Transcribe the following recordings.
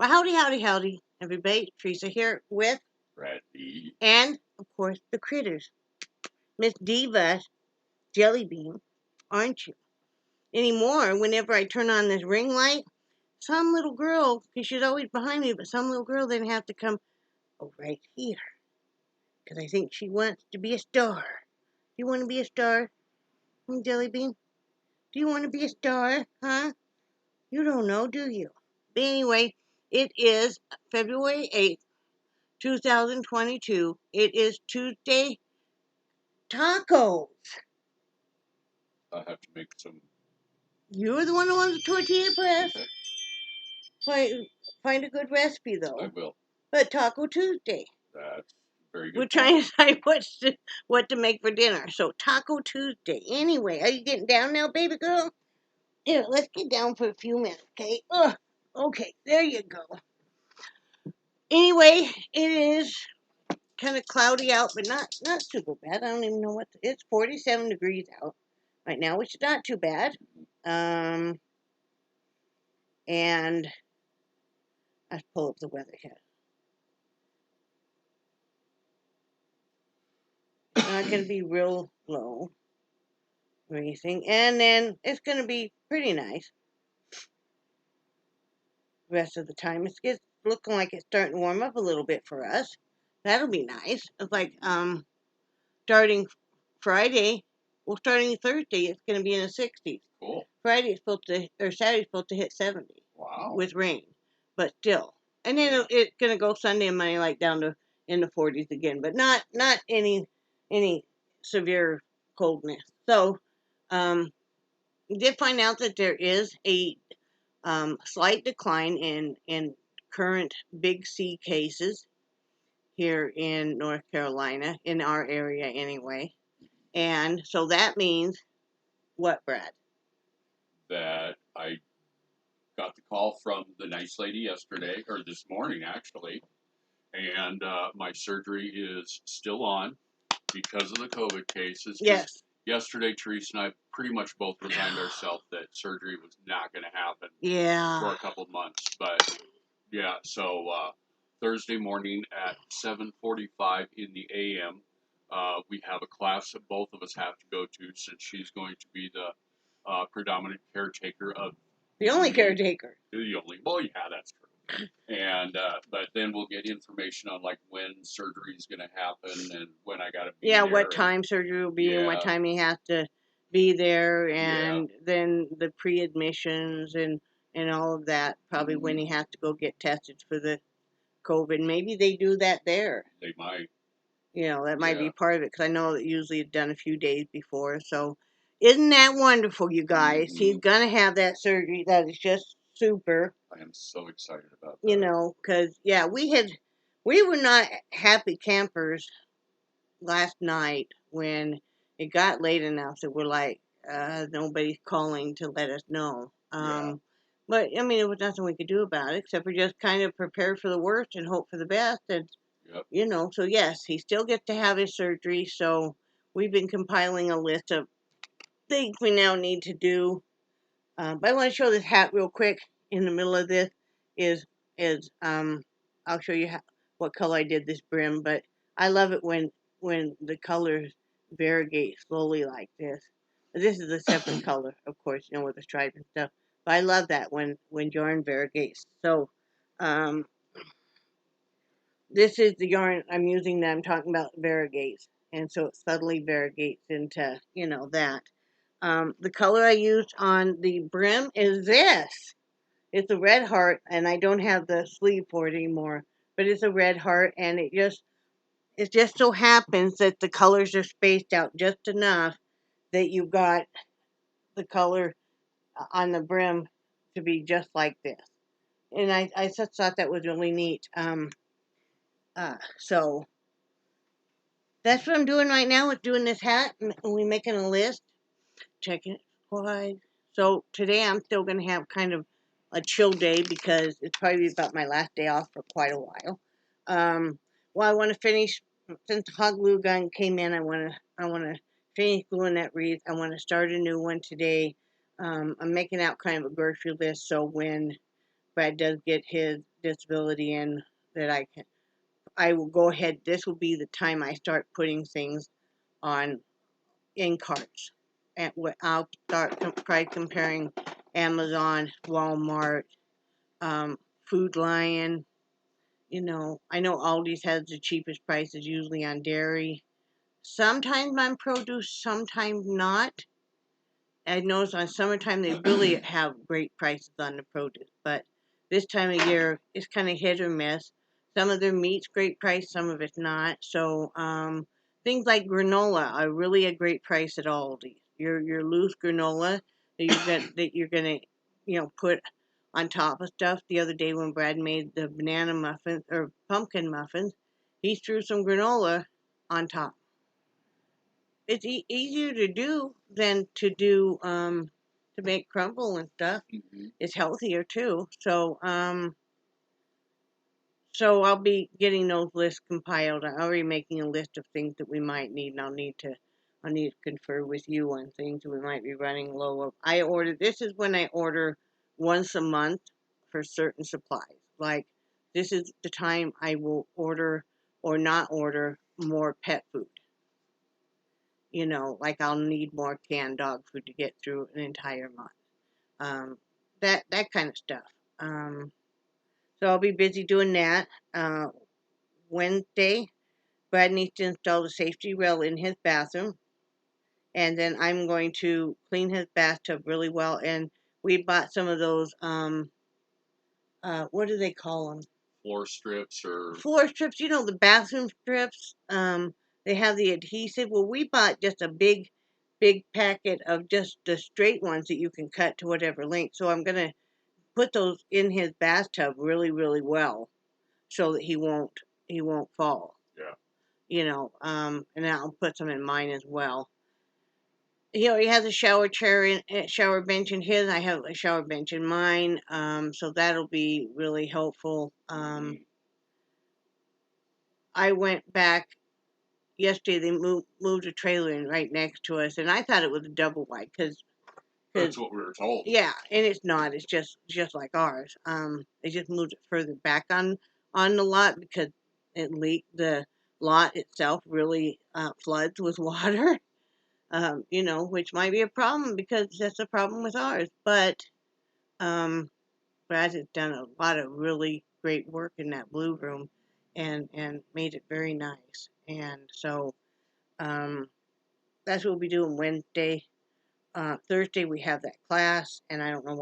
Well, howdy, everybody. Teresa here with, Bradley. and of course, the critters. Miss Diva Jellybean, aren't you? Anymore, whenever I turn on this ring light, some little girl, because she's always behind me, but some little girl then have to come right here. Because I think she wants to be a star. Do you want to be a star, Jellybean? Do you want to be a star, huh? You don't know, do you? But anyway, it is February 8th. 2022. It is Tuesday tacos. I have to make some. You're the one who wants the tortilla press. Okay. Find a good recipe though. I will. But Taco Tuesday. That's very good. We're trying to decide what to make for dinner. So Taco Tuesday. Anyway, are you getting down now, baby girl? Here, let's get down for a few minutes, okay? Okay, there you go. Anyway, it is kind of cloudy out, but not super bad. I don't even know it's 47 degrees out right now, which is not too bad. And let's pull up the weather here. Not going to be real low or anything, and then it's going to be pretty nice the rest of the time. It's looking like it's starting to warm up a little bit for us. That'll be nice. It's like starting Friday, starting Thursday, it's going to be in the 60s. Cool. Saturday's supposed to hit 70. Wow. With rain, but still. And then it's going to go Sunday and Monday like down to in the 40s again, but not any severe coldness. So, we did find out that there is a slight decline in current Big C cases here in North Carolina, in our area anyway. And so that means what, Brad? That I got the call from the nice lady yesterday, or this morning actually, and my surgery is still on because of the COVID cases. Yes. Yesterday, Teresa and I pretty much both resigned ourselves that surgery was not going to happen. Yeah. For a couple months, but yeah. So Thursday morning at 7:45 in the a.m. We have a class that both of us have to go to since she's going to be the predominant caretaker of the only caretaker. The only. Well, yeah, that's true. And but then we'll get information on like when surgery is going to happen and when I got to be there. What time surgery will be and what time you have to be there, and then the pre-admissions and all of that. Probably when you have to go get tested for the COVID. Maybe they do that there. They might. That might be part of it, because I know that usually it's done a few days before. So, isn't that wonderful, you guys? He's gonna have that surgery. That is just super. I am so excited about that. Because we were not happy campers last night when it got late enough that we're like, nobody's calling to let us know. But I mean, there was nothing we could do about it except for just kind of prepare for the worst and hope for the best. And so yes, he still gets to have his surgery. So we've been compiling a list of things we now need to do. But I want to show this hat real quick. In the middle of this is I'll show you what color I did this brim. But I love it when the colors variegate slowly like this. This is a separate color, of course, with the stripe and stuff. But I love that when yarn variegates. So, this is the yarn I'm using that I'm talking about variegates. And so it subtly variegates into, that. The color I used on the brim is this. It's a red heart, and I don't have the sleeve for it anymore. But it's a red heart, and it just so happens that the colors are spaced out just enough that you've got the color on the brim to be just like this. And I just thought that was really neat. So that's what I'm doing right now with doing this hat. And we're making a list, checking it twice. So today I'm still going to have kind of a chill day because it's probably about my last day off for quite a while. Well, I want to finish, since the hot glue gun came in, I want to finish gluing that wreath. I want to start a new one today. I'm making out kind of a grocery list, so when Brad does get his disability in, that I will go ahead. This will be the time I start putting things on in carts. And I'll start probably comparing Amazon, Walmart, Food Lion. I know Aldi's has the cheapest prices usually on dairy. Sometimes on produce, sometimes not. I noticed on summertime they really have great prices on the produce, but this time of year it's kind of hit or miss. Some of their meat's great price, some of it's not. So things like granola are really a great price at Aldi. Your loose granola that you're gonna put on top of stuff. The other day when Brad made the banana muffins or pumpkin muffins, he threw some granola on top. It's easier to do than to make crumble and stuff. Mm-hmm. It's healthier too. So I'll be getting those lists compiled. I'm already making a list of things that we might need, and I'll need to confer with you on things that we might be running low of. This is when I order once a month for certain supplies. Like this is the time I will order or not order more pet food. Like I'll need more canned dog food to get through an entire month. Um, that kind of stuff. Um, so I'll be busy doing that. Wednesday, Brad needs to install the safety rail in his bathroom, and then I'm going to clean his bathtub really well. And we bought some of those. What do they call them? Floor strips or Floor strips. The bathroom strips. They have the adhesive. Well, we bought just a big packet of just the straight ones that you can cut to whatever length. So I'm gonna put those in his bathtub really, really well, so that he won't fall. yeah. And I'll put some in mine as well. He has a shower chair shower bench in his. I have a shower bench in mine. So that'll be really helpful. I went back yesterday. They moved a trailer in right next to us, and I thought it was a double wide because That's what we were told. yeah, and it's not. It's just like ours. They just moved it further back on the lot because the lot itself really floods with water. Which might be a problem because that's a problem with ours. But Brad has done a lot of really great work in that blue room, and made it very nice. And so um, that's what we'll be doing Wednesday. Thursday we have that class, and I don't know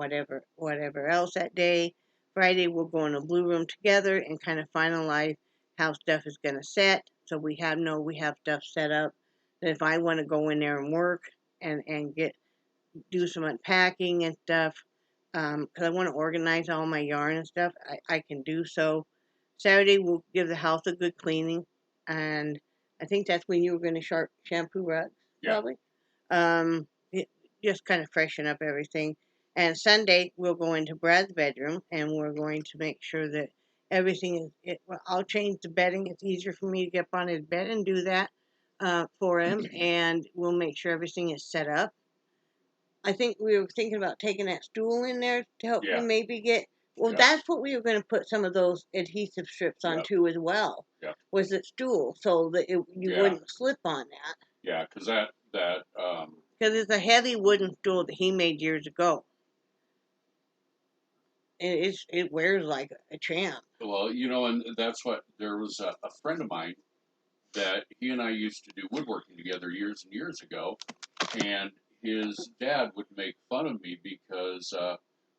whatever else that day. Friday we'll go in the blue room together and kind of finalize how stuff is going to set. So we have stuff set up that if I want to go in there and work and do some unpacking and stuff, because I want to organize all my yarn and stuff, I can do so. Saturday we'll give the house a good cleaning, and I think that's when you were going to shampoo rugs, Yeah. probably. It, just kind of freshen up everything. And Sunday we'll go into Brad's bedroom, and we're going to make sure that everything is. Well, I'll change the bedding. It's easier for me to get up on his bed and do that for him, and we'll make sure everything is set up. I think we were thinking about taking that stool in there to help Yeah. you maybe get. Well, Yeah. that's what we were going to put some of those adhesive strips on Yep. too as well. Yep. Was the stool so that you Yeah. wouldn't slip on that? Yeah, because that Because it's a heavy wooden stool that he made years ago. It wears like a champ. well, and that's what there was a friend of mine that he and I used to do woodworking together years and years ago, and his dad would make fun of me because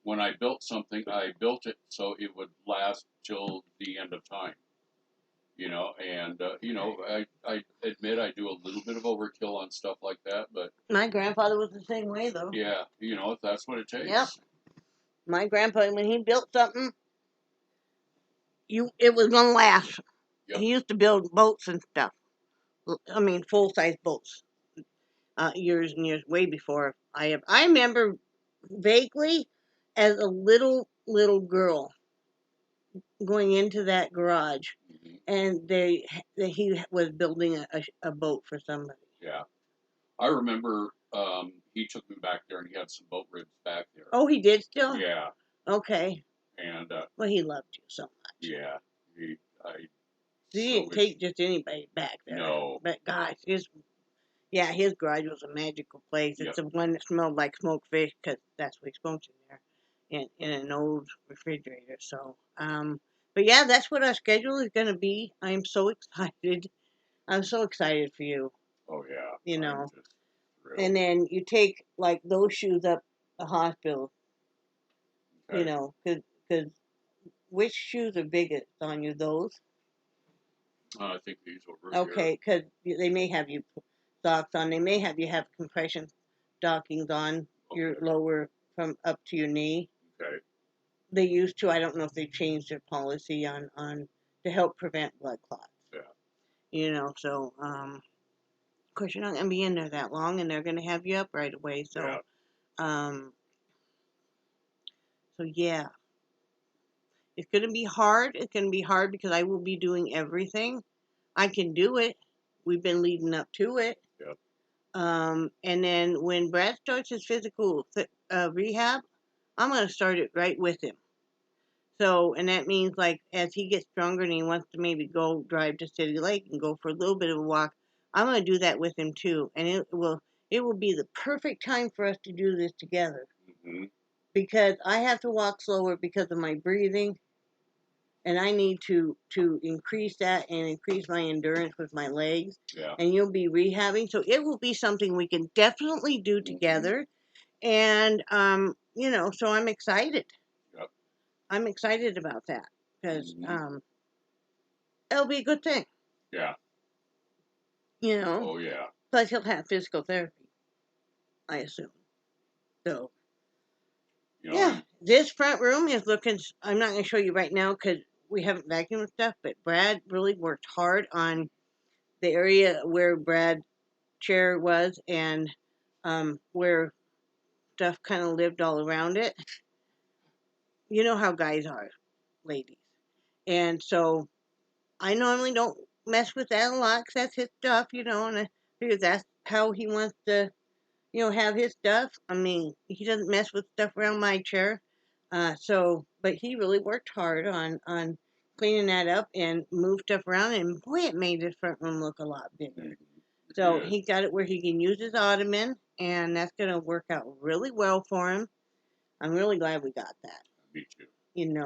when I built something, I built it so it would last till the end of time. And I admit I do a little bit of overkill on stuff like that, but My grandfather was the same way though. yeah, if that's what it takes. Yep. My grandpa, when he built something, it was gonna last. Yep. He used to build boats and stuff. I mean, full size boats. Years and years, way before I have. I remember vaguely as a little girl going into that garage, Mm-hmm. and he was building a boat for somebody. Yeah. I remember he took me back there and he had some boat ribs back there. Oh, he did still. Yeah. Okay. And Well, he loved you so much. yeah, I He so didn't wish. take just anybody back there. No. But gosh, his garage was a magical place. Yep. It's the one that smelled like smoked fish because that's what he smoked in there, in an old refrigerator. So, but yeah, that's what our schedule is going to be. I'm so excited. I'm so excited for you. Oh yeah. You I'm know, just thrilled. and then you take like those shoes up the hospital. Okay. You know, because which shoes are biggest on you? Those? I think these over here. Okay, because they may have you socks on. They may have you have compression stockings on your Okay. lower from up to your knee. Okay. They used to. I don't know if they changed their policy on to help prevent blood clots. Yeah. You know, so of course you're not gonna be in there that long, and they're gonna have you up right away. So Yeah. um, so yeah, it's gonna be hard. It's gonna be hard because I will be doing everything. I can do it. We've been leading up to it. Yep. And then when Brad starts his physical rehab, I'm going to start it right with him. So, and that means like as he gets stronger and he wants to maybe go drive to City Lake and go for a little bit of a walk, I'm going to do that with him too. And it will be the perfect time for us to do this together. Mm-hmm. Because I have to walk slower because of my breathing, and I need to increase that and increase my endurance with my legs. Yeah. And you'll be rehabbing, so it will be something we can definitely do together. And so I'm excited. Yep. I'm excited about that because Mm-hmm. it'll be a good thing. Yeah. Oh yeah. Plus he'll have physical therapy, I assume. So yeah, this front room is looking. I'm not going to show you right now because we haven't vacuumed stuff. But Brad really worked hard on the area where Brad's chair was and where stuff kind of lived all around it. You know how guys are, ladies. And so I normally don't mess with that a lot because that's his stuff, and I figure that's how he wants to, have his stuff. I mean, he doesn't mess with stuff around my chair. But he really worked hard on cleaning that up and moved stuff around, and boy, it made this front room look a lot bigger. So he got it where he can use his ottoman, and that's going to work out really well for him. I'm really glad we got that. Me too.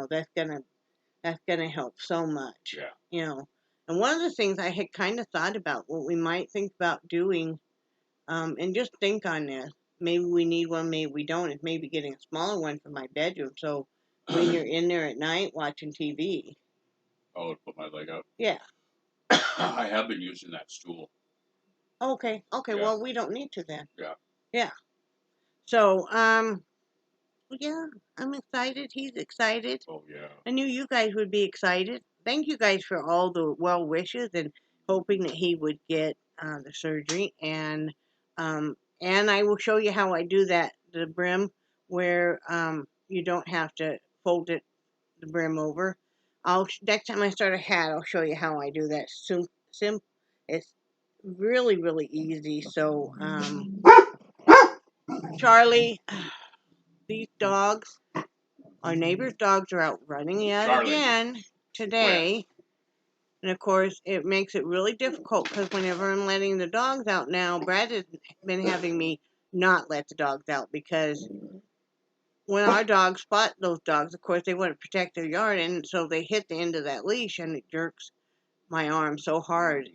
That's gonna help so much. Yeah. And one of the things I had kind of thought about what we might think about doing, and just think on this. Maybe we need one, maybe we don't. Is maybe getting a smaller one for my bedroom, so when you're in there at night watching TV. Oh, put my leg up. Yeah. I have been using that stool. Okay. Yeah. Well, we don't need to then. Yeah. Yeah. So, yeah, I'm excited. He's excited. Oh yeah. I knew you guys would be excited. Thank you guys for all the well wishes and hoping that he would get the surgery. And I will show you how I do that, the brim, where you don't have to fold the brim over. Next time I start a hat, I'll show you how I do that. It's really, really easy. So, Charlie, these dogs, our neighbor's dogs are out running yet Charlie. again today. And of course, it makes it really difficult because whenever I'm letting the dogs out now, Brad has been having me not let the dogs out because when our dogs spot those dogs, of course, they want to protect their yard, and so they hit the end of that leash and it jerks my arm so hard.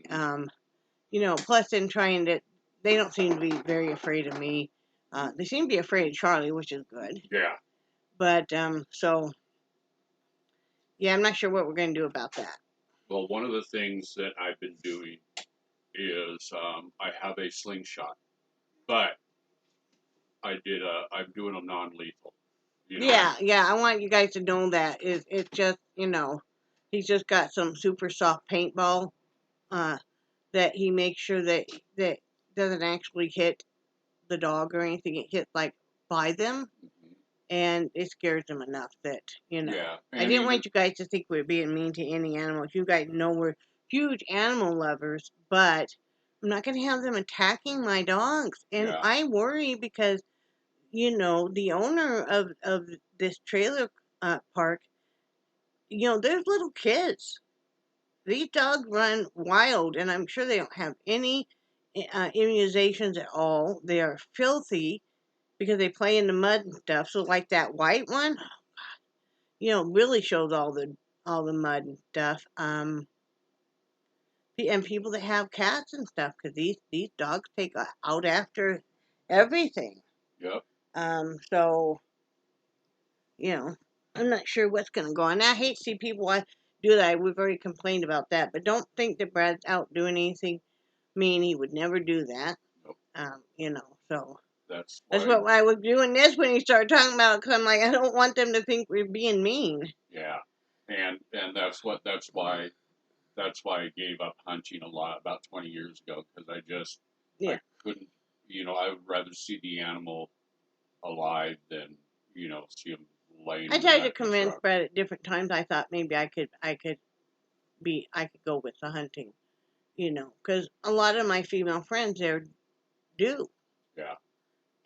Plus in trying to, they don't seem to be very afraid of me. They seem to be afraid of Charlie, which is good. Yeah. But, yeah, I'm not sure what we're going to do about that. Well, one of the things that I've been doing is I have a slingshot, but I'm doing them non-lethal. Yeah. I want you guys to know that it's just he's just got some super soft paintball that he makes sure that doesn't actually hit the dog or anything. It hits like by them, and it scares them enough that Yeah. I didn't want you guys to think we're being mean to any animals. You guys know we're huge animal lovers, but I'm not going to have them attacking my dogs, and I worry because the owner of this trailer park, there's little kids. These dogs run wild, and I'm sure they don't have any immunizations at all. They are filthy because they play in the mud and stuff. So, like that white one, really shows all the mud and stuff. And people that have cats and stuff, because these dogs take out after everything. Yep. So I'm not sure what's going to go on. I hate to see people do that. We've already complained about that, but don't think that Brad's out doing anything mean. He would never do that. Nope. So That's what I was doing this when he started talking about it, because I'm like, I don't want them to think we're being mean. Yeah, and that's why I gave up hunting a lot about 20 years ago, because I couldn't, I would rather see the animal alive than see him laying. I in the tried back to of the convince truck. Brad at different times. I thought maybe I could go with the hunting, because a lot of my female friends there do. Yeah.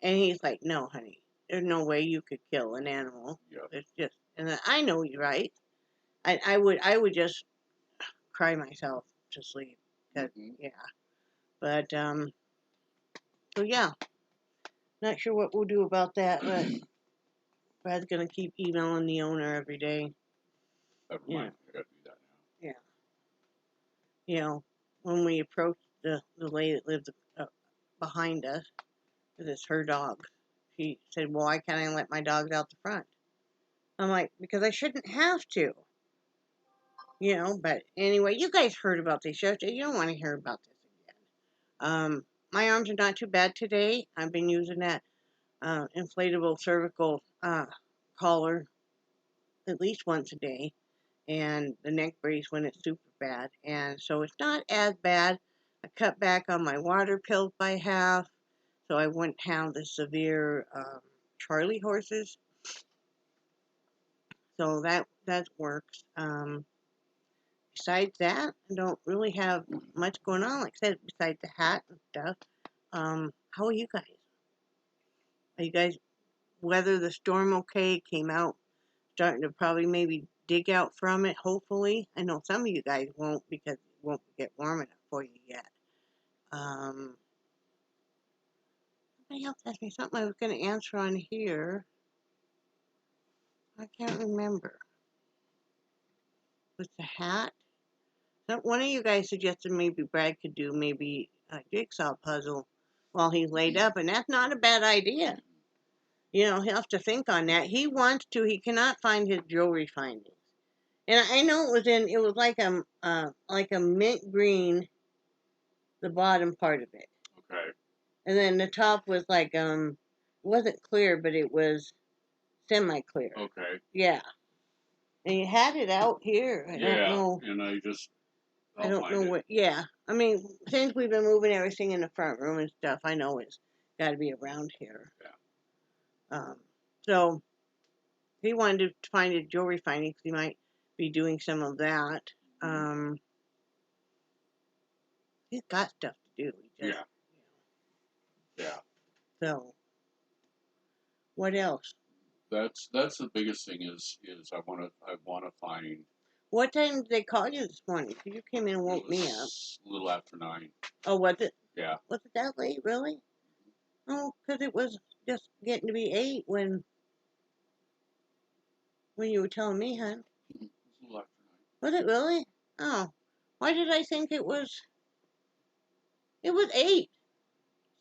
And he's like, no, honey, there's no way you could kill an animal. Yep. It's just, and I know you're right. I would just cry myself to sleep. Yeah. But so yeah, not sure what we'll do about that. But Brad's gonna keep emailing the owner every day. Never mind. I gotta do that now. Yeah. When we approached the lady that lived behind us, because it's her dog, she said, "Well, why can't I let my dogs out the front?" I'm like, "Because I shouldn't have to." But anyway, you guys heard about this yesterday. You don't want to hear about this again. My arms are not too bad today. I've been using that inflatable cervical collar at least once a day, and the neck brace when it's super bad. And so it's not as bad. I cut back on my water pills by half, so I wouldn't have the severe Charlie horses. So that works. Besides that, I don't really have much going on. Like I said, besides the hat and stuff. How are you guys? Are you guys weather the storm okay? Came out starting to probably maybe dig out from it, hopefully. I know some of you guys won't, because it won't get warm enough for you yet. Somebody else asked me something I was going to answer on here. I can't remember. With the hat? One of you guys suggested maybe Brad could do maybe a jigsaw puzzle while he's laid up, and that's not a bad idea. He'll have to think on that. He wants to. He cannot find his jewelry findings, and I know it was like a mint green, the bottom part of it, Okay. and then the top was like it wasn't clear, but it was semi-clear. Okay. Yeah, and you had it out here. I don't know. And I don't know what. Yeah, I mean, since we've been moving everything in the front room and stuff, I know it's got to be around here. Yeah. So he wanted to find a jewelry finding because he might be doing some of that. He's got stuff to do. Yeah. So, what else? That's the biggest thing is I wanna find. What time did they call you this morning? Because you came in and woke me up. A little after 9. Oh, was it? Yeah. Was it that late, really? Oh, because it was just getting to be 8 when you were telling me, hon. It was a little after 9. Was it really? Oh, why did I think it was? It was 8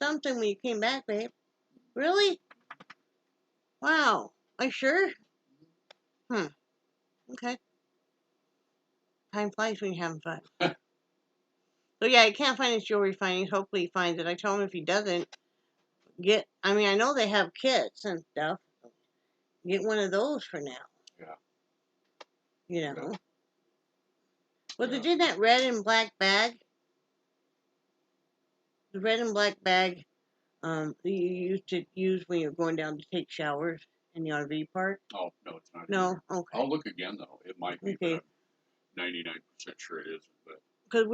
something when you came back, babe. Really? Wow. Are you sure? Okay. Time flies when you're having fun. So yeah, he can't find his jewelry findings. Hopefully he finds it. I told him if he doesn't, I know they have kits and stuff. Get one of those for now. Yeah. Yeah. Was it in that red and black bag? The red and black bag you used to use when you're going down to take showers in the RV park? Oh, no, it's not. No? Okay. I'll look again, though. It might be, okay. But I'm 99% sure it isn't. But because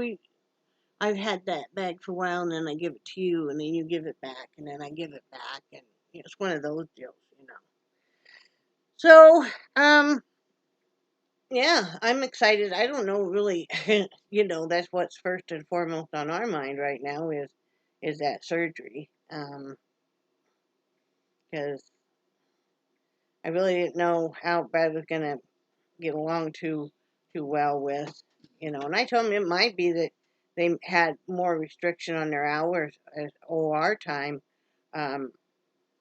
I've had that bag for a while, and then I give it to you, and then you give it back, and then I give it back, and it's one of those deals. So, yeah, I'm excited. I don't know really, that's what's first and foremost on our mind right now is that surgery. Because I really didn't know how Brad was gonna get along too well with, and I told him it might be that they had more restriction on their hours as OR time, um,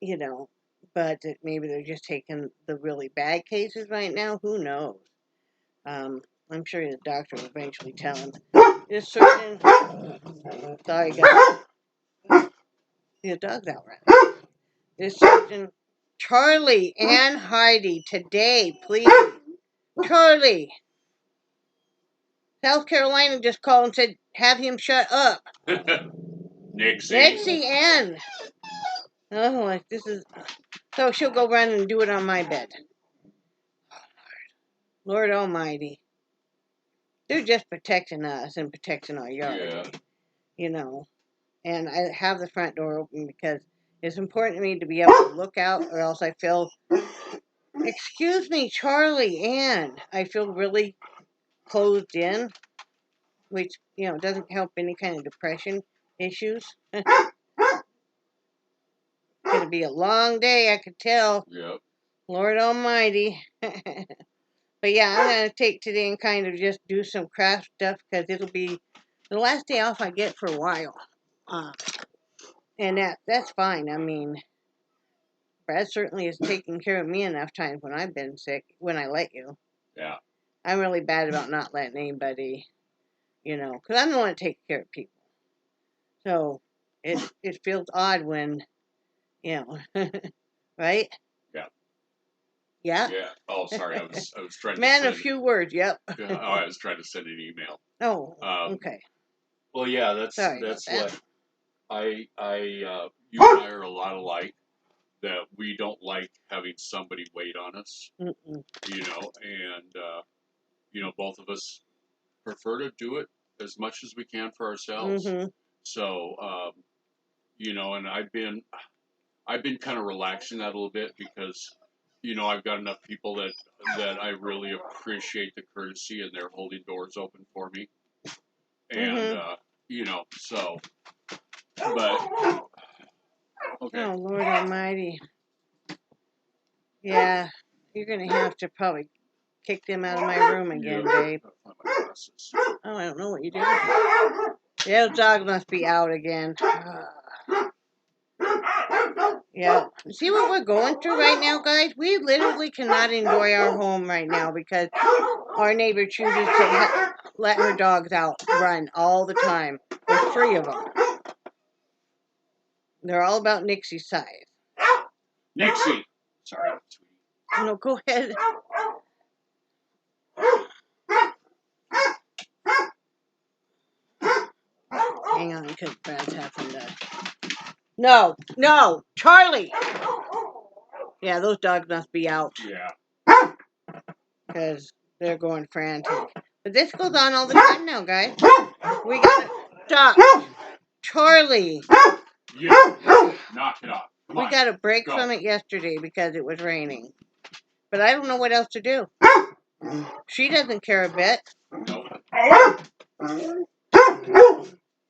you know, but that maybe they're just taking the really bad cases right now. Who knows? I'm sure the doctor will eventually tell him. This surgeon, sorry guys, the dog's out right. This surgeon, Charlie and Heidi, today, please, Charlie. South Carolina just called and said, have him shut up. Nixie and. Oh, like this is. So she'll go run and do it on my bed. Lord Almighty. They're just protecting us and protecting our yard. Yeah. And I have the front door open because it's important to me to be able to look out, or else I feel. Excuse me, Charlie, Ann. I feel really closed in, which, doesn't help any kind of depression issues. Gonna be a long day, I could tell. Yep. Lord Almighty. But yeah, I'm gonna take today and kind of just do some craft stuff because it'll be the last day off I get for a while. And that's fine. I mean, Brad certainly has taken care of me enough times when I've been sick. When I let you. Yeah. I'm really bad about not letting anybody, because I'm the one that takes care of people. So it feels odd when, right? Yeah. Yeah. Yeah. Oh, sorry. I was trying to. Man, a few words. Yep. I was trying to send an email. Oh. Okay. Well, yeah. That's what you and I are a lot alike. That we don't like having somebody wait on us. Mm-mm. And both of us prefer to do it as much as we can for ourselves. Mm-hmm. So, and I've been kind of relaxing that a little bit because, I've got enough people that I really appreciate the courtesy and they're holding doors open for me. And, so, but, okay. Oh, Lord Almighty. Yeah, you're going to have to probably kick them out of my room again, babe. Oh, I don't know what you did. The dog must be out again. Yeah. See what we're going through right now, guys? We literally cannot enjoy our home right now because our neighbor chooses to let her dogs out run all the time. There's 3 of them. They're all about Nixie's size. Nixie! Sorry, sweetie. No, go ahead. Hang on, because Brad's having to... No, Charlie! Yeah, those dogs must be out. Yeah. Because they're going frantic. But this goes on all the time now, guys. We gotta stop. Charlie! Yeah, knock it off. We got a break from it yesterday because it was raining. But I don't know what else to do. She doesn't care a bit. Nope.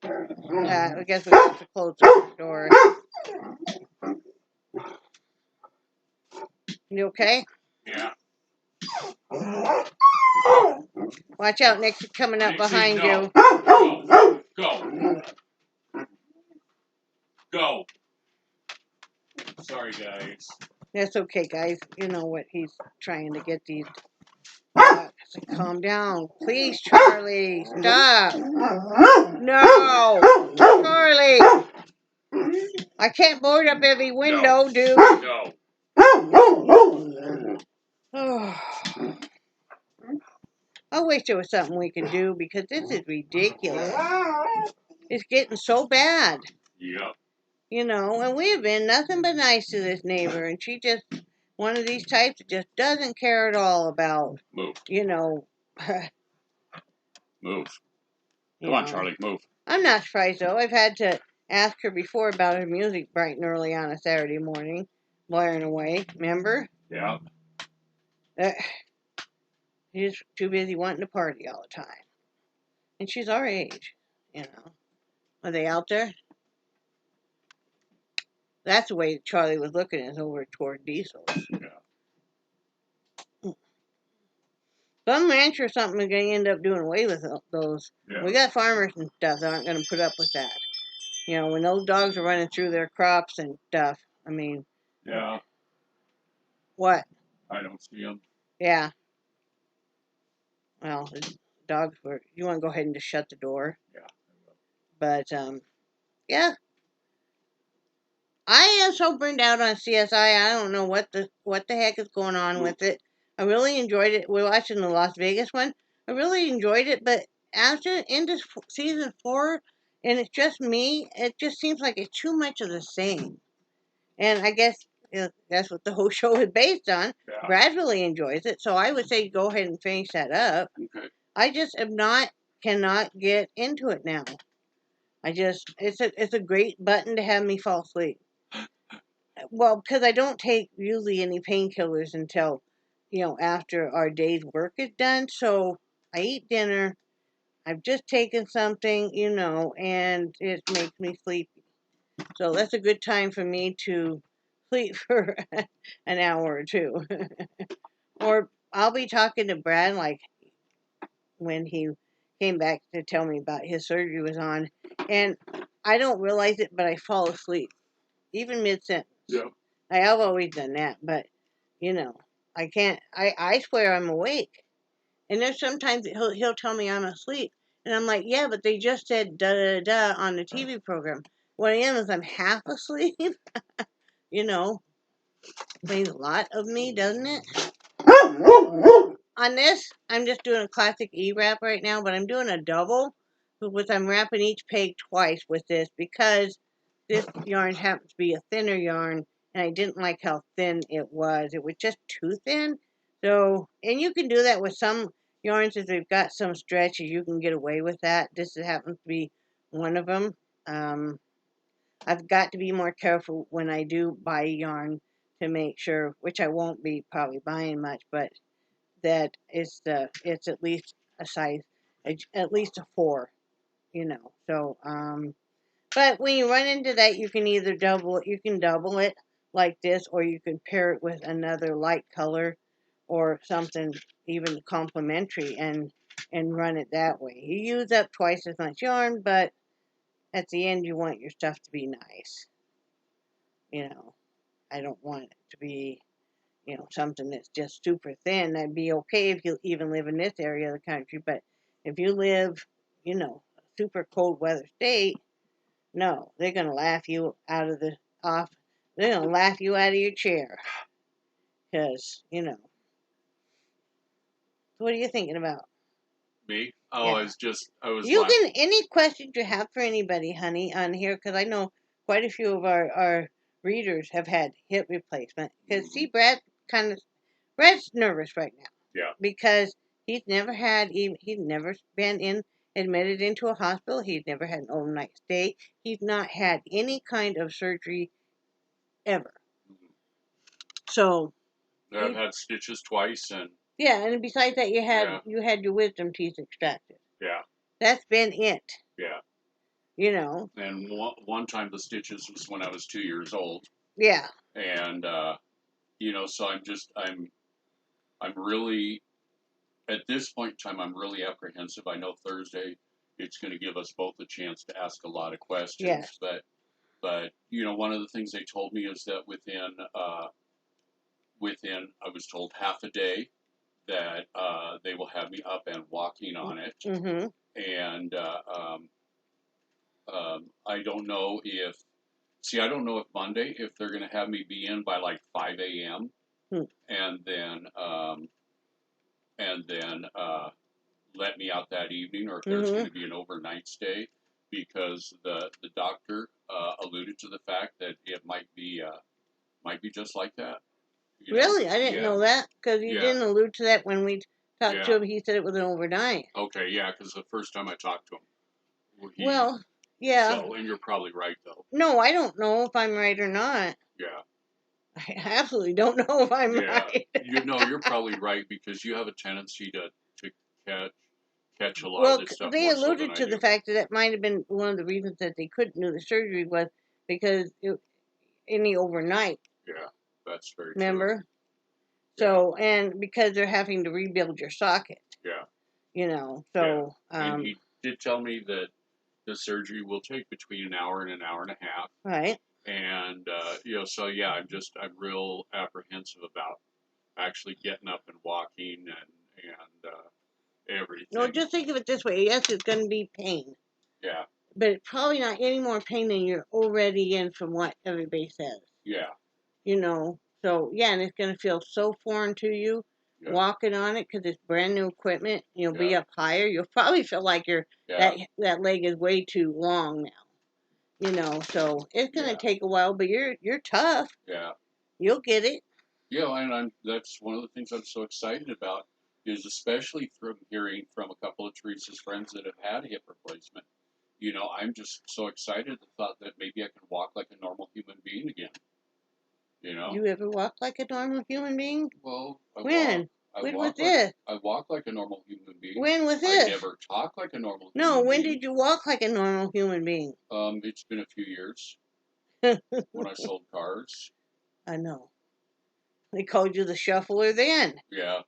I guess we have to close the door. You okay? Yeah. Watch out, Nixie coming up behind you. Go. Go. Sorry, guys. That's okay, guys. You know what he's trying to get these. Calm down. Please, Charlie. Stop. No. Charlie. I can't board up every window, no. Dude. No. I wish there was something we could do because this is ridiculous. It's getting so bad. Yep. And we've been nothing but nice to this neighbor, and she just one of these types that just doesn't care at all about. Move. Move. Come on, Charlie, move. I'm not surprised though. I've had to ask her before about her music bright and early on a Saturday morning, blaring away. Remember? Yeah. Uh, she's too busy wanting to party all the time. And she's our age, you know. Are they out there? That's the way Charlie was looking, is over toward Diesel's. Yeah. Some ranch or something are going to end up doing away with those. Yeah. We got farmers and stuff that aren't going to put up with that. You know, when those dogs are running through their crops and stuff, I mean. Yeah. What? I don't see them. Yeah. Well, the dogs were. You want to go ahead and just shut the door? Yeah. But, yeah. I am so burned out on CSI. I don't know what the heck is going on with it. I really enjoyed it. We're watching the Las Vegas one. I really enjoyed it, but after into season 4, and it's just me, it just seems like it's too much of the same. And I guess that's what the whole show is based on. Yeah. Brad really enjoys it, so I would say go ahead and finish that up. Okay. I just cannot get into it now. It's a great button to have me fall asleep. Well, because I don't take usually any painkillers until, after our day's work is done. So I eat dinner. I've just taken something, and it makes me sleepy. So that's a good time for me to sleep for an hour or two. Or I'll be talking to Brad, like when he came back to tell me about his surgery was on, and I don't realize it, but I fall asleep, even mid-sentence. Yeah. I have always done that, but, I can't, I swear I'm awake. And there's sometimes he'll tell me I'm asleep. And I'm like, yeah, but they just said da-da-da on the TV program. What I am is I'm half asleep. Plays a lot of me, doesn't it? On this, I'm just doing a classic E-wrap right now, but I'm doing a double, which I'm wrapping each peg twice with this because this yarn happens to be a thinner yarn, and I didn't like how thin it was. It was just too thin. So, and you can do that with some yarns if they've got some stretch, you can get away with that. This happens to be one of them. I've got to be more careful when I do buy yarn to make sure, which I won't be probably buying much, but that it's at least a size, at least a 4, So, but when you run into that, you can either double it like this, or you can pair it with another light color or something even complementary and run it that way. You use up twice as much yarn, but at the end you want your stuff to be nice. I don't want it to be something that's just super thin. That'd be okay if you even live in this area of the country. But if you live, a super cold weather state, no, they're gonna laugh you out of they're gonna laugh you out of your chair. Because, what are you thinking about? Me? Oh, Yeah. I was You like, can, any questions you have for anybody, honey, on here, because I know quite a few of our readers have had hip replacement. Because, see, Brad's nervous right now. yeah. Because he's never been admitted into a hospital. He's never had an overnight stay. He's not had any kind of surgery ever. So I've had stitches twice, and yeah, and besides that, you had your wisdom teeth extracted. yeah, That's been it. yeah. And one time the stitches was when I was 2 years old. Yeah. And so I'm really, at this point in time, I'm really apprehensive. I know Thursday it's going to give us both a chance to ask a lot of questions. Yes. But one of the things they told me is that within I was told half a day that they will have me up and walking on it. Mm-hmm. And I don't know if Monday, if they're going to have me be in by like 5 a.m. And then let me out that evening, or if there's going to be an overnight stay, because the doctor alluded to the fact that it might be just like that. Really? I didn't know that, because he didn't allude to that when we talked to him. He said it was an overnight. Okay, yeah, because the first time I talked to him, well, yeah. So, and you're probably right, though. No, I don't know if I'm right or not. Yeah. I absolutely don't know if I'm Yeah, right. you're probably right because you have a tendency to catch a lot of Well, this stuff they more so than alluded I to the do. fact that that might have been one of the reasons that they couldn't do the surgery was because any overnight. Yeah, that's very true. Remember? Yeah, So, and because they're having to rebuild your socket, yeah, so, and he did tell me that the surgery will take between an hour and a half. right. And so yeah, I'm real apprehensive about actually getting up and walking and No, everything. just think of it this way. Yes, it's going to be pain, Yeah, but it's probably not any more pain than you're already in from what everybody says. yeah, So yeah, and it's going to feel so foreign to you yeah, walking on it because it's brand new equipment. You'll be yeah, up higher. You'll probably feel like yeah, that leg is way too long now. So it's going to yeah, take a while, but you're tough. yeah. You'll get it. Yeah, and that's one of the things I'm so excited about is especially from hearing from a couple of Teresa's friends that have had a hip replacement. I'm just so excited at the thought that maybe I can walk like a normal human being again. You know, You ever walk like a normal human being? well, When? I When was walk like this? I walk like a normal human being. When was I this? never talk like a normal No, human when being. did you walk like a normal human being? It's been a few years when I sold cars. I know. They called you the shuffler then, Yeah.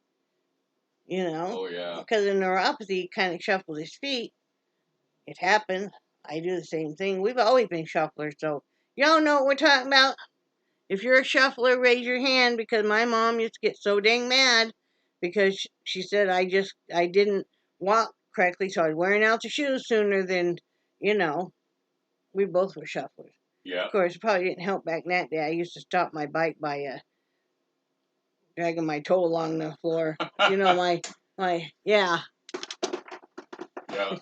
Oh yeah. because in neuropathy, he kind of shuffled his feet. It happened. I do the same thing. We've always been shufflers, so y'all know what we're talking about. If you're a shuffler, raise your hand because my mom used to get so dang mad because she said I didn't walk correctly, so I was wearing out the shoes sooner than, you know, we both were shufflers. Yeah. Of course, it probably didn't help back in that day. I used to stop my bike by dragging my toe along the floor. Yeah. Yeah.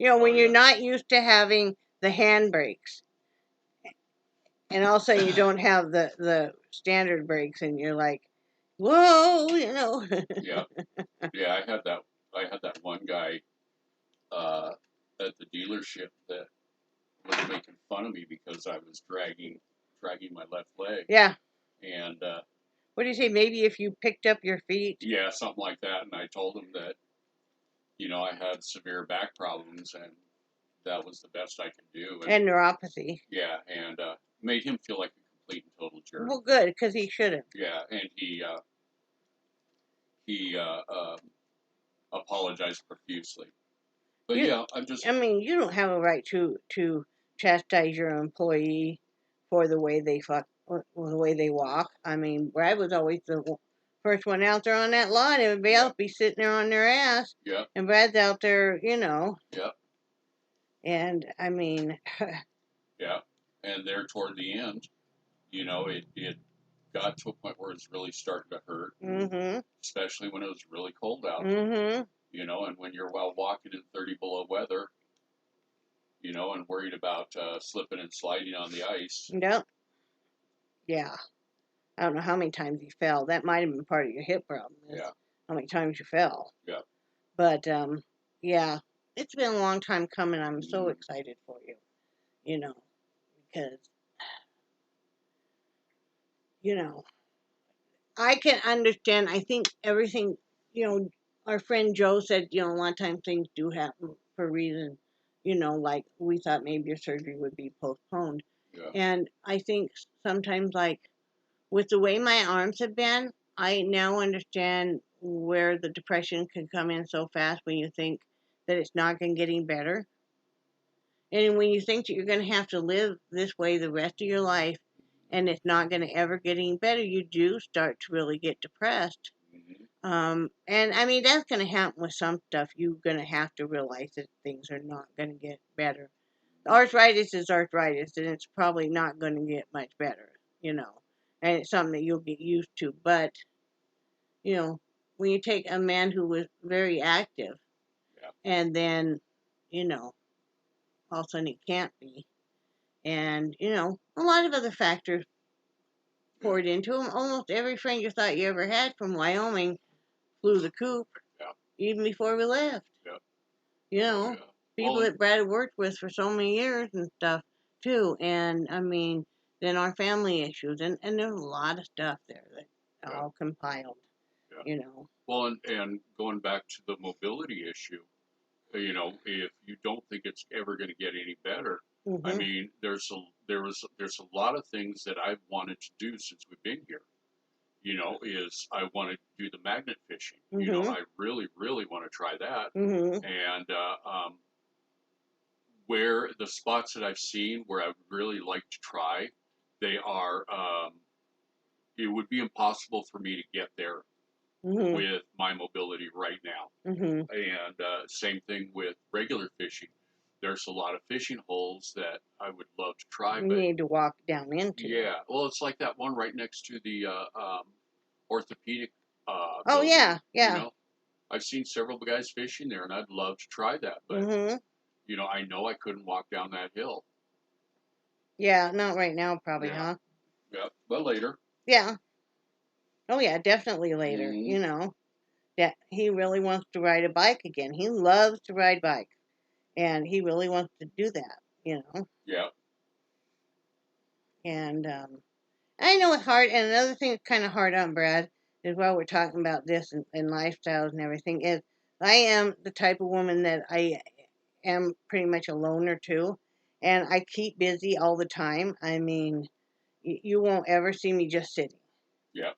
Oh When you're yeah. not used to having the handbrakes, and all of a sudden you don't have the standard brakes, and you're like, whoa. Yeah. Yeah. I had that one guy uh, at the dealership that was making fun of me because I was dragging my left leg. Yeah. And What do you say? Maybe if you picked up your feet. yeah, something like that. And I told him that I had severe back problems and that was the best I could do. And neuropathy. Yeah, and made him feel like a complete and total jerk. Well, good, because he shouldn't. Yeah, and he apologized profusely. But You, yeah, I'm just I mean, you don't have a right to chastise your employee for the way they or the way they walk. I mean, Brad was always the first one out there on that lot. Everybody else be sitting there on their ass. yeah, And Brad's out there, yeah, And I mean, yeah. And there toward the end, it got to a point where it's really starting to hurt, mm-hmm, especially when it was really cold out. mm-hmm. And when you're while walking in 30 below weather, and worried about slipping and sliding on the ice. Yep. Yeah. I don't know how many times you fell. That might have been part of your hip problem. Yeah. How many times you fell. Yeah. But yeah, it's been a long time coming. I'm so excited for you. Because I can understand. I think everything. Our friend Joe said, a lot of times things do happen for a reason. Like we thought maybe your surgery would be postponed. Yeah. And I think sometimes, like, with the way my arms have been, I now understand where the depression can come in so fast when you think that it's not going to get any better. And when you think that you're going to have to live this way the rest of your life and it's not going to ever get any better, you do start to really get depressed. And I mean, that's going to happen with some stuff. You're going to have to realize that things are not going to get better. Arthritis is arthritis, and it's probably not going to get much better, and it's something that you'll get used to. But, when you take a man who was very active Yeah. and then, all of a sudden he can't be, and, a lot of other factors poured into him. Almost every friend you thought you ever had from Wyoming flew the coop, even before we left. Oh, yeah. People that Brad had worked with for so many years and stuff too. And I mean, then our family issues, and there's a lot of stuff there that Yeah. all compiled, Yeah. you know. Well, and going back to the mobility issue, if you don't think it's ever going to get any better, I Mhm. mean, there's a lot of things that I've wanted to do since we've been here. Is I want to do the magnet fishing. Mhm. I really, really want to try that. Mhm. And where the spots that I've seen where I would really like to try, they are, it would be impossible for me to get there Mhm. with my mobility right now. Mhm. And same thing with regular fishing. There's a lot of fishing holes that I would love to try, You but need to walk down into. yeah, well, it's like that one right next to the orthopedic Oh building. yeah, yeah. I've seen several guys fishing there, and I'd love to try that, but Mhm. I know I couldn't walk down that hill. Yeah, not right now, probably, Yeah, huh? yeah, but later. Yeah. Oh yeah, definitely later. Hmm. You know that he really wants to ride a bike again. He loves to ride bikes, and he really wants to do that. You know, Yeah, and I know it's hard. And another thing that's kind of hard on Brad is while we're talking about this and lifestyles and everything is I am the type of woman that I am pretty much a loner too, and I keep busy all the time. I mean, you won't ever see me just sitting. yeah,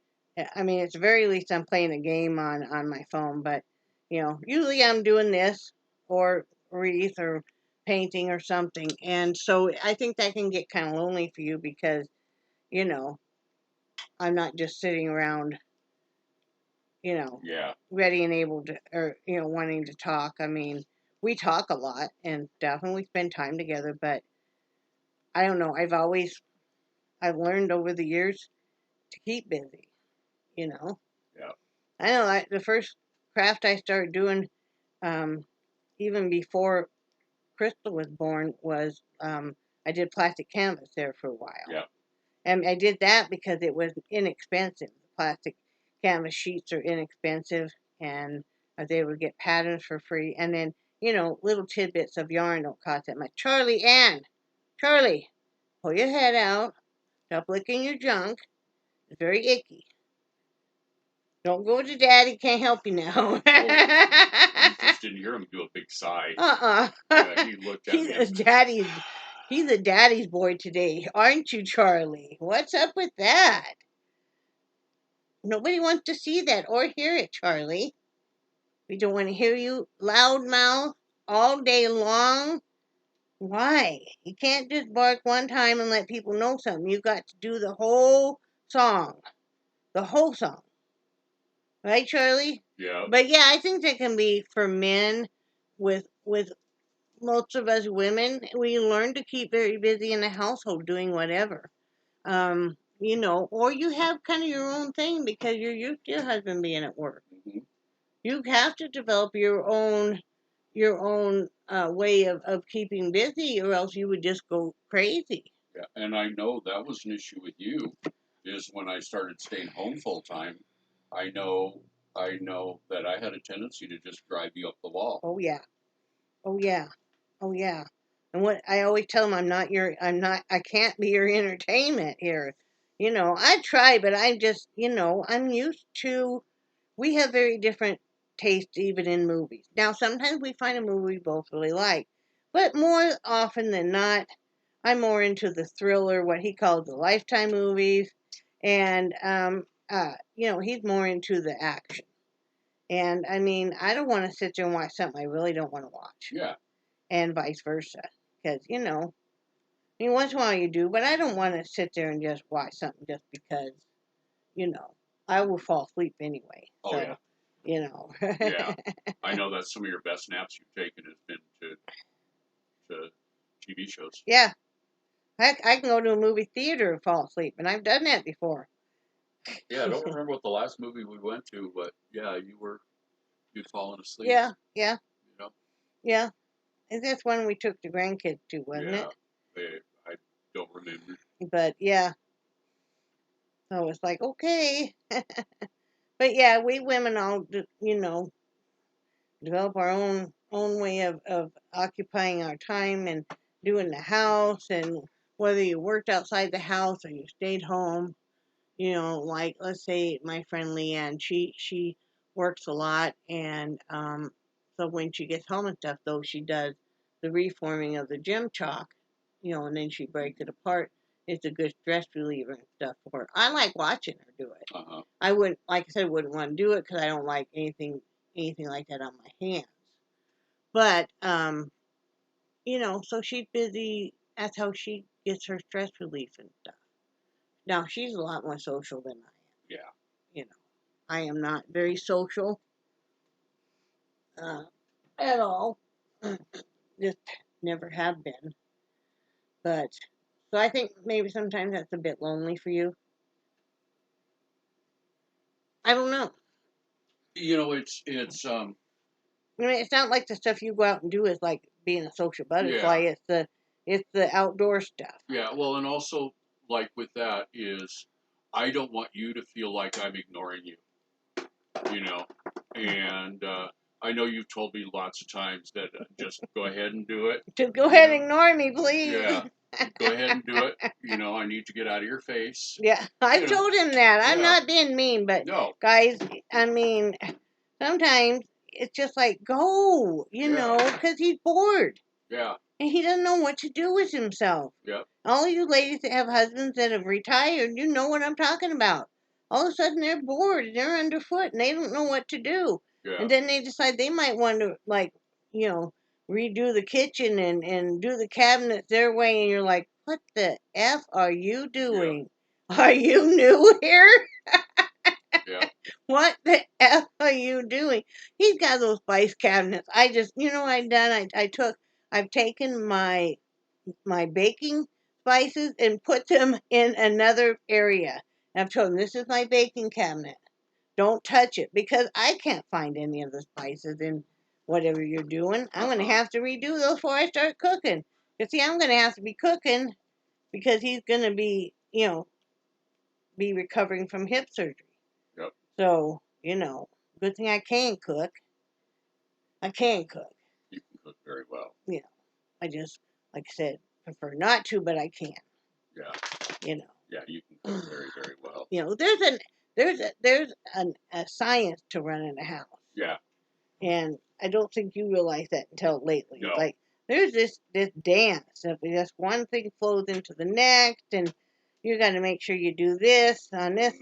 I mean, it's very least I'm playing a game on my phone, but usually I'm doing this or wreath or painting or something, and so I think that can get kind of lonely for you because you know I'm not just sitting around, you know, yeah, ready and able to, or wanting to talk. I mean, we talk a lot and stuff, and we spend time together, but I don't know. I've learned over the years to keep busy. You know, yeah, I know the first craft I started doing, um, even before Crystal was born, was I did plastic canvas there for a while. yeah, And I did that because it was inexpensive. Plastic canvas sheets are inexpensive, and I was able to get patterns for free. And then, little tidbits of yarn don't cost that much. Charlie, pull your head out. Stop licking your junk. It's very icky. Don't go to daddy. Can't help you now. Oh, you just didn't hear him do a big sigh. Yeah, he looked at He's me a and daddy's. He's a daddy's boy today, aren't you, Charlie? What's up with that? Nobody wants to see that or hear it, Charlie. We don't want to hear you loudmouth all day long. Why? You can't just bark one time and let people know something. You got to do the whole song. The whole song. Right, Charlie? yeah, But yeah, I think that can be for men with most of us women, we learn to keep very busy in the household doing whatever. Or you have kind of your own thing because you're used to your husband being at work. hmm, You have to develop your own way of keeping busy, or else you would just go crazy. yeah. And I know that was an issue with you, is when I started staying home full time. I know, I know that I had a tendency to just drive you up the wall. Oh yeah, oh yeah, oh yeah. And what I always tell them, I can't be your entertainment here. I try, but I just, I'm used to. We have very different tastes, even in movies. Now, sometimes we find a movie we both really like, but more often than not, I'm more into the thriller, what he calls the Lifetime movies, and he's more into the action. And I mean, I don't want to sit there and watch something I really don't want to watch, Yeah, and vice versa, because I mean, once in a while you do, but I don't want to sit there and just watch something just because you know, I will fall asleep anyway. oh yeah, So, you know. yeah. I know that some of your best naps you've taken has been to TV shows. Yeah, I can go to a movie theater and fall asleep, and I've done that before. Yeah, I don't remember what the last movie we went to, but yeah, you'd fallen asleep. Yeah, yeah, You know. yeah. And that's one we took the grandkids to, wasn't Yeah, it? I don't remember. But yeah, so it's like, okay. But yeah, we women all, develop our own way of occupying our time and doing the house and whether you worked outside the house or you stayed home, like let's say my friend Leanne, she works a lot, and so when she gets home and stuff, though she does the reforming of the gym chalk, and then she breaks it apart. It's a good stress reliever and stuff for her. I like watching her do it. I wouldn't, like I said, wouldn't want to do it because I don't like anything like that on my hands. But so she's busy. That's how she gets her stress relief and stuff. Now she's a lot more social than I am. Yeah. I am not very social at all. Just never have been. But so I think maybe sometimes that's a bit lonely for you. I don't know. It's I mean, it's not like the stuff you go out and do is like being a social butterfly. Yeah. It's the outdoor stuff. Yeah. Well, and also like with that is, I don't want you to feel like I'm ignoring you. And I know you've told me lots of times that just go ahead and do it. To go ahead and ignore me, please. Yeah. Go ahead and do it. I need to get out of your face. Yeah, I told him that. I'm not being mean, but no. Guys, I mean, sometimes it's just like, go, because he's bored. Yeah. And he doesn't know what to do with himself. Yep. All you ladies that have husbands that have retired, you know what I'm talking about. All of a sudden they're bored and they're underfoot and they don't know what to do. Yeah. And then they decide they might want to, like, redo the kitchen and do the cabinets their way. And you're like, what the F are you doing? Yeah. Are you new here? Yeah. What the F are you doing? He's got those spice cabinets. I just, what I've done? I've taken my baking spices and put them in another area. And I've told him, this is my baking cabinet. Don't touch it, because I can't find any of the spices in whatever you're doing. I'm going to have to redo those before I start cooking. You see, I'm going to have to be cooking because he's going to be, be recovering from hip surgery. Yep. So, good thing I can cook. I can cook. You can cook very well. I just, like I said, prefer not to, but I can. Yeah. Yeah, you can cook very, very well. There's a science to running a house. Yeah. And I don't think you realize that until lately. No. Like, there's this dance of just one thing flows into the next, and you got to make sure you do this on this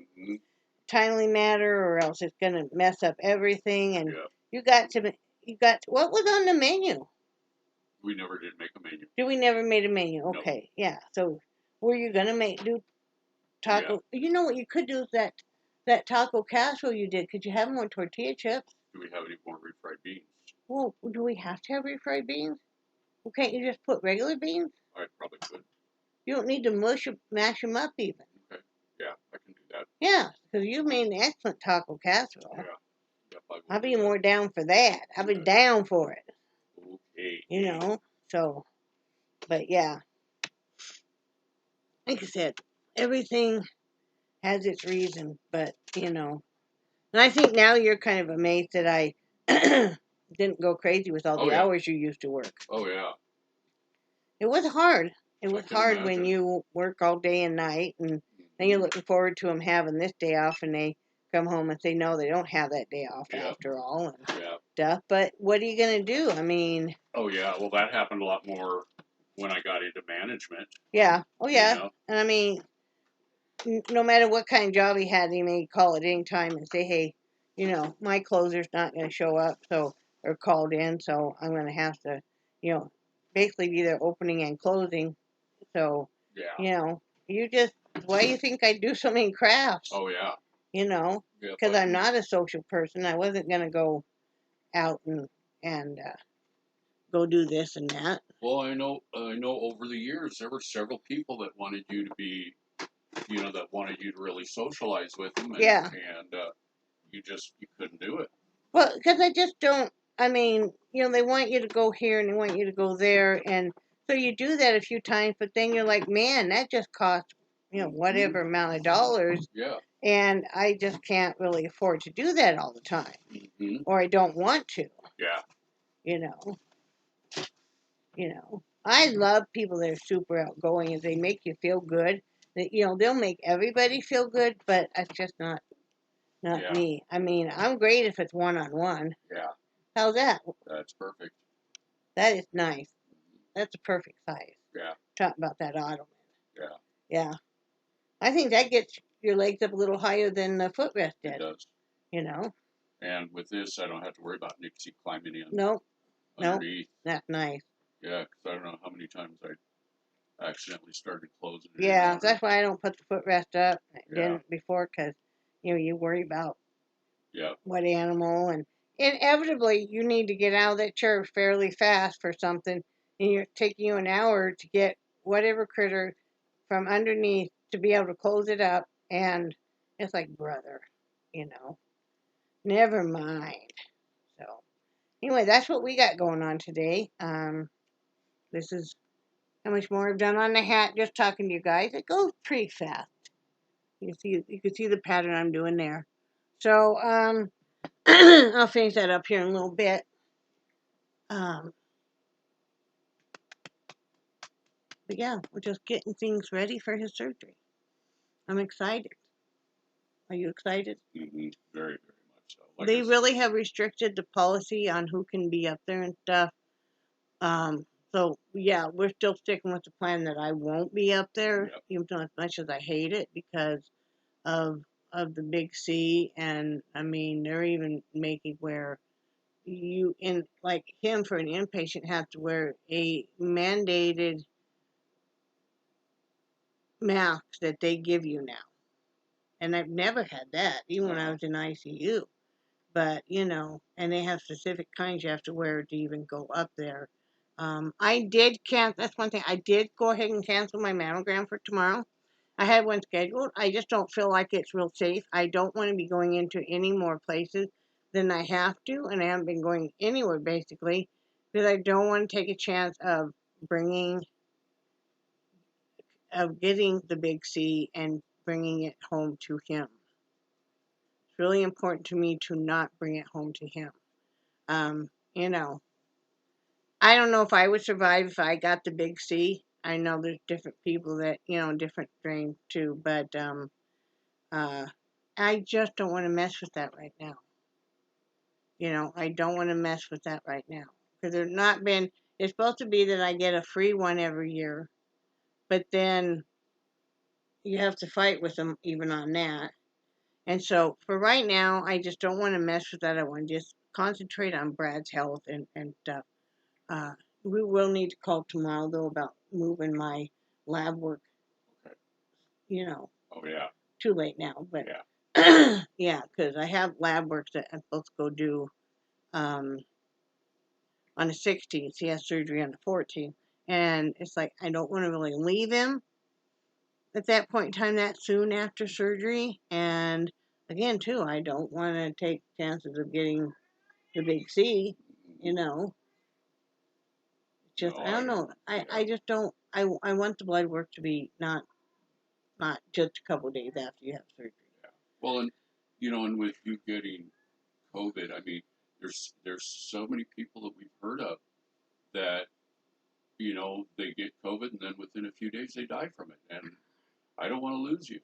timely matter, or else it's going to mess up everything. And you got to, what was on the menu? We never did make a menu. We never made a menu? Okay, no. Yeah. So, were you going to do taco? Yeah. You know what you could do is that taco casserole you did. Could you have them with tortilla chips? Do we have any more refried beans? Well, do we have to have refried beans? Well, can't you just put regular beans? I probably could. You don't need to mash them up even. Okay. Yeah, I can do that. Yeah, because you made an excellent taco casserole. Yeah. Yep, I'll be more down for that. I'll be down for it. Okay. So, but yeah. Like I said, everything has its reason, but, and I think now you're kind of amazed that I didn't go crazy with all the hours you used to work. Oh, yeah. It was hard. It was hard when you work all day and night, and then you're looking forward to them having this day off, and they come home and say, no, they don't have that day off after all, and stuff. But what are you going to do? I mean... Oh, yeah. Well, that happened a lot more when I got into management. Yeah. Oh, yeah. And I mean, no matter what kind of job he had, he may call at any time and say, hey, my closer's not going to show up, or called in, so I'm going to have to, basically be their opening and closing. So, you just, why do you think I do so many crafts? Oh, yeah. Because I'm not a social person. I wasn't going to go out and go do this and that. Well, I know over the years, there were several people that wanted you to be, that wanted you to really socialize with them. And, and you couldn't do it. Well, because I just don't, I mean, they want you to go here and they want you to go there. And so you do that a few times, but then you're like, man, that just costs, whatever amount of dollars. Yeah. And I just can't really afford to do that all the time. Or I don't want to. Yeah. I love people that are super outgoing and they make you feel good. That they'll make everybody feel good, but that's just not Yeah. me. I mean, I'm great if it's one-on-one. Yeah. How's that? That's perfect. That is nice. That's a perfect size. Yeah. Talk about that ottoman. Yeah. Yeah. I think that gets your legs up a little higher than the footrest It did. does. And with this, I don't have to worry about Nixie climbing in. Nope. Underneath. That's nice. Yeah, because I don't know how many times I accidentally started closing it. Yeah, that's why I don't put the footrest up. I Yeah. didn't before because you worry about Yeah. what animal, and inevitably you need to get out of that chair fairly fast for something, and you're taking you an hour to get whatever critter from underneath to be able to close it up, and it's like, brother, never mind. So anyway, that's what we got going on today. This is how much more I've done on the hat just talking to you guys. It goes pretty fast. You can see the pattern I'm doing there. So I'll finish that up here in a little bit. But yeah, we're just getting things ready for his surgery. I'm excited. Are you excited? Mm-hmm. Very, very much so. They really have restricted the policy on who can be up there and stuff. So yeah, we're still sticking with the plan that I won't be up there, Yep. even though as much as I hate it because of the big C, and I mean they're even making where you like him for an inpatient have to wear a mandated mask that they give you now. And I've never had that, even when I was in ICU. But, and they have specific kinds you have to wear to even go up there. I did cancel, that's one thing, I did go ahead and cancel my mammogram for tomorrow. I had one scheduled. I just don't feel like it's real safe. I don't want to be going into any more places than I have to, and I haven't been going anywhere basically because I don't want to take a chance of getting the big C and bringing it home to him. It's really important to me to not bring it home to him. I don't know if I would survive if I got the big C. I know there's different people that, different strains too, but I just don't want to mess with that right now. I don't want to mess with that right now because it's supposed to be that I get a free one every year, but then you have to fight with them even on that. And so for right now, I just don't want to mess with that. I want to just concentrate on Brad's health and stuff. We will need to call tomorrow though about moving my lab work. Okay. Oh yeah. Too late now, but yeah. Yeah, because I have lab work that I'm supposed to go do on the 16th. He has surgery on the 14th, and it's like I don't want to really leave him at that point in time that soon after surgery. And again, too, I don't want to take chances of getting the big C. Just I don't know. I just don't. I want the blood work to be not just a couple of days after you have surgery. Yeah. Well, and with you getting COVID, I mean, there's so many people that we've heard of that they get COVID and then within a few days they die from it, and I don't want to lose you.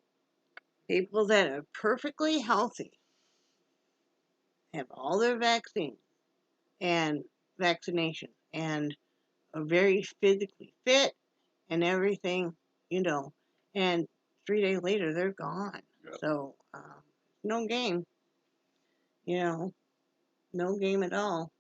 People that are perfectly healthy, have all their vaccines and vaccination, and are very physically fit and everything, and 3 days later they're gone. Yep. So no game, no game at all.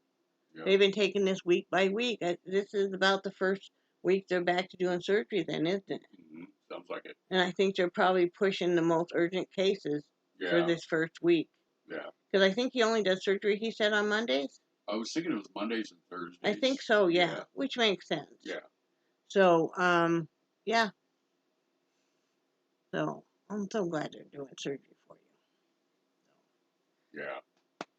Yep. They've been taking this week by week. This is about the first week they're back to doing surgery then, isn't it? Mm-hmm. Sounds like it. And I think they're probably pushing the most urgent cases for this first week. Yeah. Because I think he only does surgery, he said, on Mondays. I was thinking it was Mondays and Thursdays. I think so, yeah. Which makes sense. Yeah. So, yeah. So, I'm so glad they're doing surgery for you. Yeah.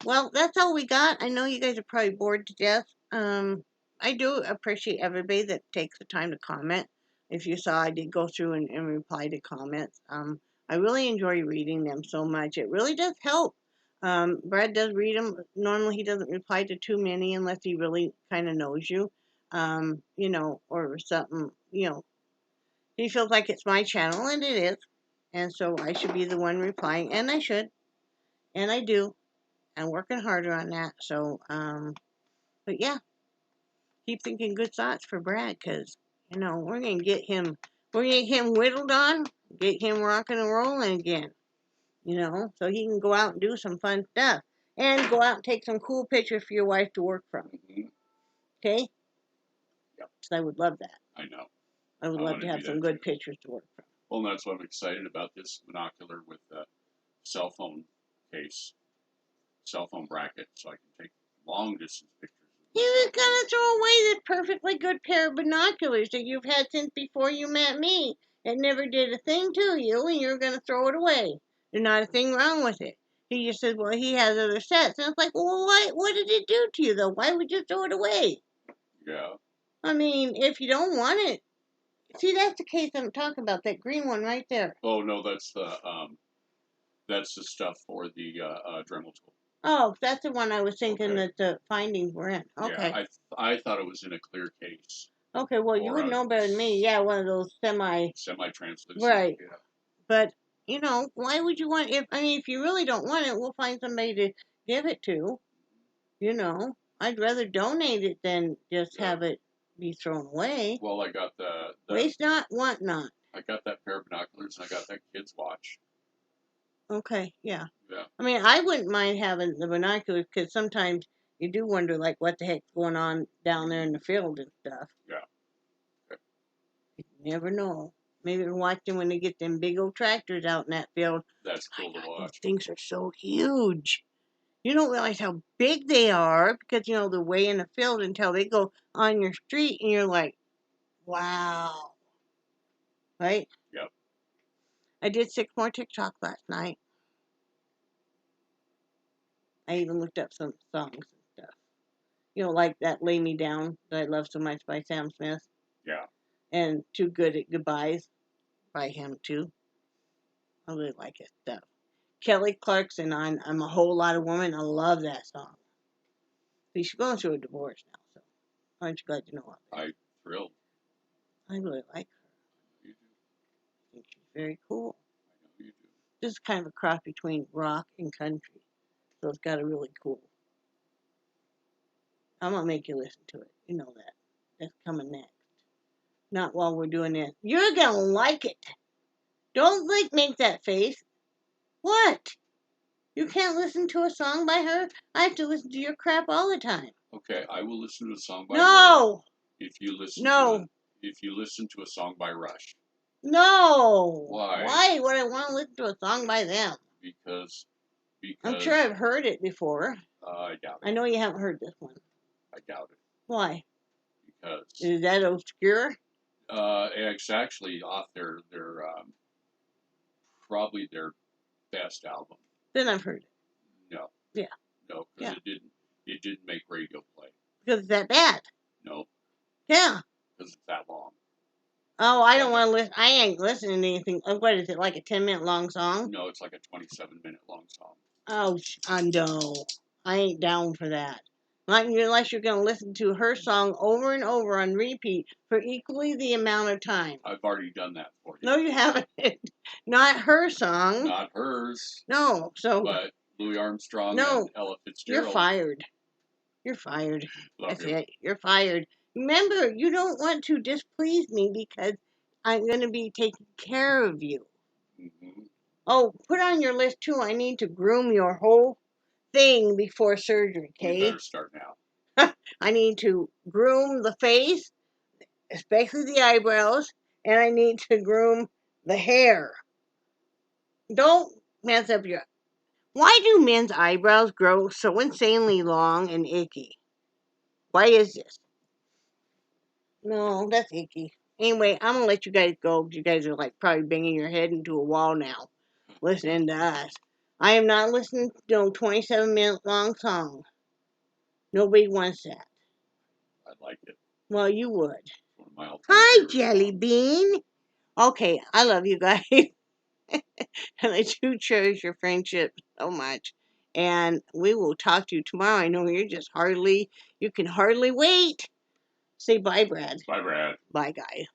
Well, that's all we got. I know you guys are probably bored to death. I do appreciate everybody that takes the time to comment. If you saw, I did go through and reply to comments. I really enjoy reading them so much. It really does help. Brad does read them. Normally, he doesn't reply to too many unless he really kind of knows you. you know, or something, you know. He feels like it's my channel, and it is. And so I should be the one replying, and I should, and I do. I'm working harder on that. So, but yeah, keep thinking good thoughts for Brad, because, you know, we're gonna get him whittled on, get him rocking and rolling again, you know, so he can go out and do some fun stuff. And go out and take some cool pictures for your wife to work from. Mm-hmm. Okay? Yep. So I would love that. I know. I would love to have some good pictures to work from. Well, and that's what I'm excited about, this binocular with the cell phone case, cell phone bracket, so I can take long distance pictures. You was gonna throw away the perfectly good pair of binoculars that you've had since before you met me. It never did a thing to you, and you're gonna throw it away. There's not a thing wrong with it. He just said, well, he has other sets. And it's like, well, what did it do to you, though? Why would you throw it away? Yeah. I mean, if you don't want it. See, that's the case I'm talking about, that green one right there. Oh, no, that's the stuff for the Dremel tool. Oh, that's the one I was thinking that the findings were in. Okay. Yeah, I thought it was in a clear case. Okay, well, you would know better than me. Yeah, one of those semi-translucent. Right. Yeah. But, you know, why would you want, if you really don't want it, we'll find somebody to give it to. You know, I'd rather donate it than just have it be thrown away. Well, I got the waste not, want not. I got that pair of binoculars, and I got that kid's watch. Okay, yeah. Yeah. I mean, I wouldn't mind having the binoculars, because sometimes you do wonder, like, what the heck's going on down there in the field and stuff. Yeah. Okay. You never know. Maybe they're watching when they get them big old tractors out in that field. That's cool to watch. These things are so huge. You don't realize how big they are, because, you know, they're way in the field until they go on your street, and you're like, wow. Right? Yep. I did 6 more TikTok last night. I even looked up some songs and stuff. You know, like that Lay Me Down that I love so much by Sam Smith. Yeah. And Too Good at Goodbyes by him, too. I really like his stuff. Kelly Clarkson on I'm a Whole Lot of Woman. I love that song. But she's going through a divorce now, so aren't you glad to know that? I'm thrilled. I really like her. You do. I think she's very cool. I know you do. This is kind of a cross between rock and country. So it's got a really cool. I'm going to make you listen to it. You know that. That's coming next. Not while we're doing this. You're going to like it. Don't make that face. What? You can't listen to a song by her? I have to listen to your crap all the time. Okay, I will listen to a song by No. Her if you listen if you listen to a song by Rush. No. Why? Why would I want to listen to a song by them? Because I'm sure I've heard it before. I doubt it. I know you haven't heard this one. I doubt it. Why? Because is that obscure? It's actually off their probably their best album. Then I've heard it. No. Yeah. No, because it didn't make radio play. Because it's that bad. No. Yeah. Because it's that long. Oh, I don't want to listen. I ain't listening to anything. What is it, like a 10-minute long song? No, it's like a 27-minute long song. Oh, no. I ain't down for that. Not unless you're going to listen to her song over and over on repeat for equally the amount of time. I've already done that for you. No, you haven't. Not her song. Not hers. No, so. But Louis Armstrong and Ella Fitzgerald. You're fired. You're fired. Love That's it. You're fired. Remember, you don't want to displease me because I'm going to be taking care of you. Mm-hmm. Oh, put on your list, too. I need to groom your whole thing before surgery, okay? We better start now. I need to groom the face, especially the eyebrows, and I need to groom the hair. Don't mess up your... Why do men's eyebrows grow so insanely long and icky? Why is this? No, that's icky. Anyway, I'm going to let you guys go. You guys are like probably banging your head into a wall now, listening to us. I am not listening to no 27-minute long song. Nobody wants that. I'd like it. Well, you would. Hi, Jellybean. Okay, I love you guys. And I do cherish your friendship so much. And we will talk to you tomorrow. I know you can hardly wait. Say bye, Brad. Bye, Brad. Bye, guys.